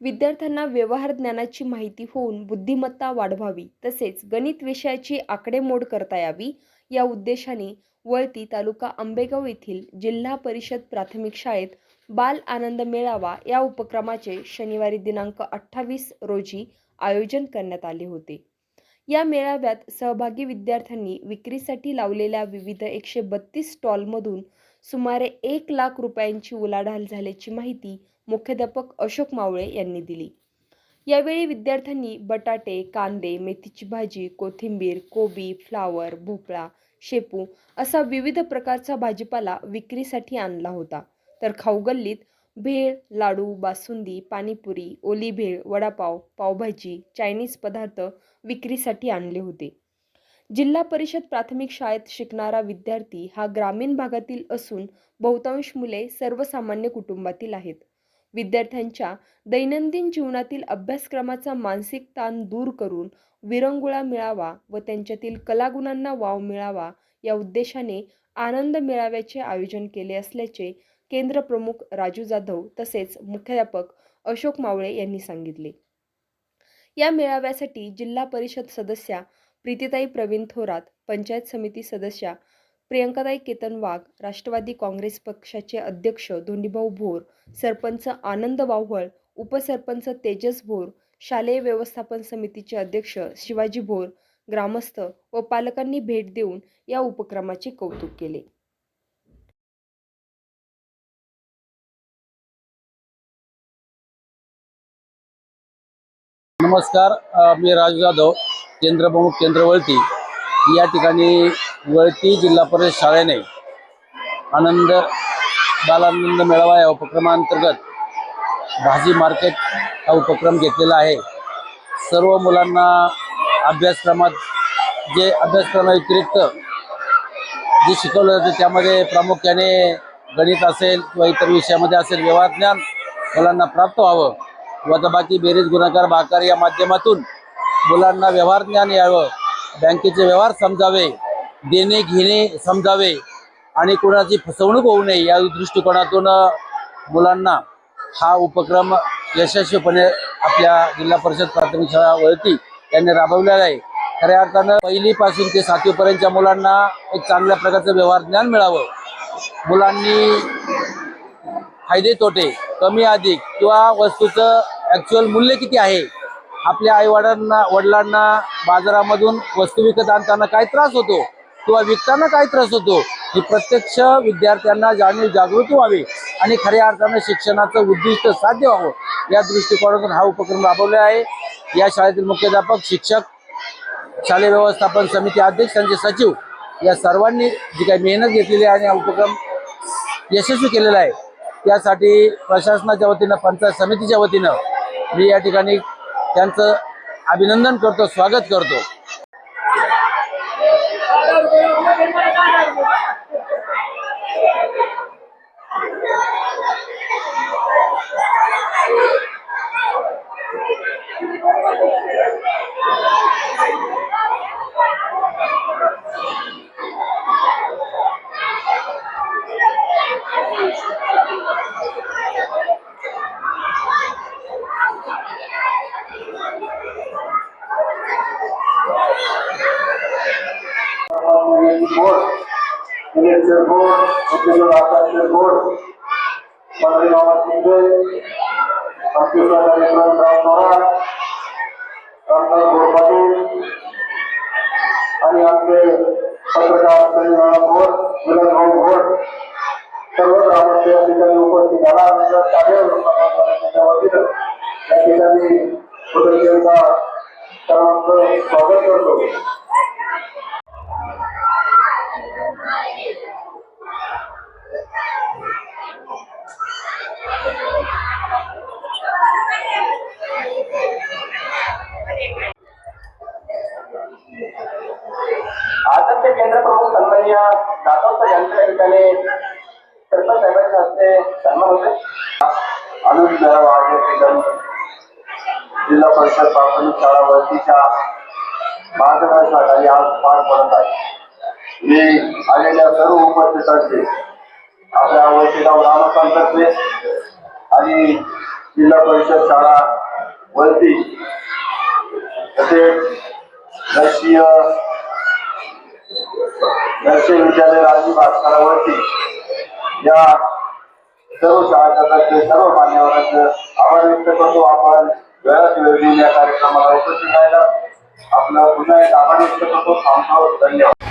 विद्यार्थ्यांना व्यवहार ज्ञानाची माहिती होऊन बुद्धिमत्ता वाढवावी तसेच गणित विषयाची आकडेमोड करता यावी या उद्देशाने वळती तालुका आंबेगाव येथील जिल्हा परिषद प्राथमिक शाळेत बाल आनंद मेळावा या उपक्रमाचे शनिवारी दिनांक 28 रोजी आयोजन करण्यात आले होते। या मेळाव्यात सहभागी विद्यार्थ्यांनी विक्रीसाठी लावलेल्या विविध 132 स्टॉलमधून सुमारे 1 लाख रुपयांची उलाढाल झाल्याची माहिती मुख्याध्यापक अशोक मावळे यांनी दिली। यावेळी विद्यार्थ्यांनी बटाटे, कांदे, मेथीची भाजी, कोथिंबीर, कोबी, फ्लावर, भोपळा, शेपू असा विविध प्रकारचा भाजीपाला विक्रीसाठी आणला होता। तर खाऊ गल्लीत भेळ, लाडू, बासुंदी, पाणीपुरी, ओली भेळ, वडापाव, पावभाजी, चायनीज पदार्थ विक्रीसाठी आणले होते। जिल्हा परिषद प्राथमिक शाळेत शिकणारा विद्यार्थी हा ग्रामीण भागातील असून बहुतांश मुले सर्वसामान्य कुटुंबातील आहेत। विद्यार्थ्यांच्या दैनंदिन जीवनातील अभ्यासक्रमाचा मानसिक ताण दूर करून विरंगुळा मिळावा व त्यांच्यातील कलागुणांना वाव मिळावा या उद्देशाने आनंद मेळाव्याचे आयोजन केले असल्याचे केंद्र प्रमुख राजू जाधव तसेच मुख्याध्यापक अशोक मावळे यांनी सांगितले। या मेळाव्यासाठी जिल्हा परिषद सदस्या प्रीतीताई प्रवीण थोरात, पंचायत समिती सदस्या प्रियंकाताई केतन वाघ, राष्ट्रवादी काँग्रेस पक्षाचे अध्यक्ष धोंडीभाऊ भोर, सरपंच आनंद वाव्हळ, उपसरपंच तेजस भोर, शालेय व्यवस्थापन समितीचे अध्यक्ष शिवाजी भोर, ग्रामस्थ व पालकांनी भेट देऊन या उपक्रमाचे कौतुक केले। नमस्कार, मी राजू जाधव, केंद्र प्रमुख केंद्र वळती या ठिकाणी वळती जिल्हा परिषद शाळेने बालानंद मेळावा या उपक्रमांतर्गत भाजी मार्केट हा उपक्रम घेतलेला आहे। सर्व मुलांना अभ्यासक्रमात जे अभ्यासक्रमाव्यतिरिक्त जे शिकवलं जातं त्यामध्ये प्रामुख्याने गणित असेल किंवा इतर विषयामध्ये असेल व्यवहार ज्ञान मुलांना प्राप्त व्हावं, वजाबाकी, बेरीज, गुणाकार, भागाकार या माध्यमातून मुलांना व्यवहार ज्ञान यावं, बँकेचे व्यवहार समजावे, देणे घेणे समजावे आणि कोणाची फसवणूक होऊ नये या दृष्टिकोनातून मुलांना हा उपक्रम यशस्वीपणे आपल्या जिल्हा परिषद प्राथमिक शाळा वळती यांनी राबवलेला आहे। खऱ्या अर्थानं पहिलीपासून ते 7वी पर्यंतच्या मुलांना एक चांगल्या प्रकारचं व्यवहार ज्ञान मिळावं, मुलांनी फायदे तोटे कमी अधिक किंवा वस्तूचं ॲक्च्युअल मूल्य किती आहे, आपल्या वडिलांना बाजारामधून वस्तू विकत आणताना काय त्रास होतो किंवा विकताना काय त्रास होतो ही प्रत्यक्ष विद्यार्थ्यांना जागृती व्हावी आणि खऱ्या अर्थानं शिक्षणाचं उद्दिष्ट साध्य व्हावं या दृष्टिकोनातून हा उपक्रम राबवला आहे। या शाळेतील मुख्याध्यापक, शिक्षक, शालेय व्यवस्थापन समिती अध्यक्ष, त्यांचे सचिव या सर्वांनी जी काही मेहनत घेतलेली आहे आणि हा उपक्रम यशस्वी केलेला आहे त्यासाठी प्रशासनाच्या वतीनं, पंचायत समितीच्या वतीनं मी या ठिकाणी त्यांचं अभिनंदन करतो, स्वागत करतो। आणि आपले पत्रकार सर्व ग्रामस्थ या ठिकाणी उपस्थित झाला या ठिकाणी सर्वांचं स्वागत करतो। आदरणीय केंद्र प्रमुख सन्माननीय जाधव यांच्या ठिकाणी सरपंच साहेबांच्या हस्ते सन्मान होते। आनंद मेळावा जिल्हा परिषद प्राथमिक शाळा वळतीच्या मार्गदर्शनाखाली आज पार पडत आहे। मी आलेल्या सर्व उपस्थितांचे आपल्या वळतीगाव ग्रामस्थांतर्फे आणि जिल्हा परिषद शाळा वरती तसेच नरसिंह विद्यालय राजकीय पाठशाळावरती या सर्व शाळांचे सर्व मान्यवरांचे आभार व्यक्त करतो. आपण वेळात वेळ देऊन या कार्यक्रमाला उपस्थित राहिला आपलं पुन्हा एक आभार व्यक्त करतो. थांबतो. धन्यवाद.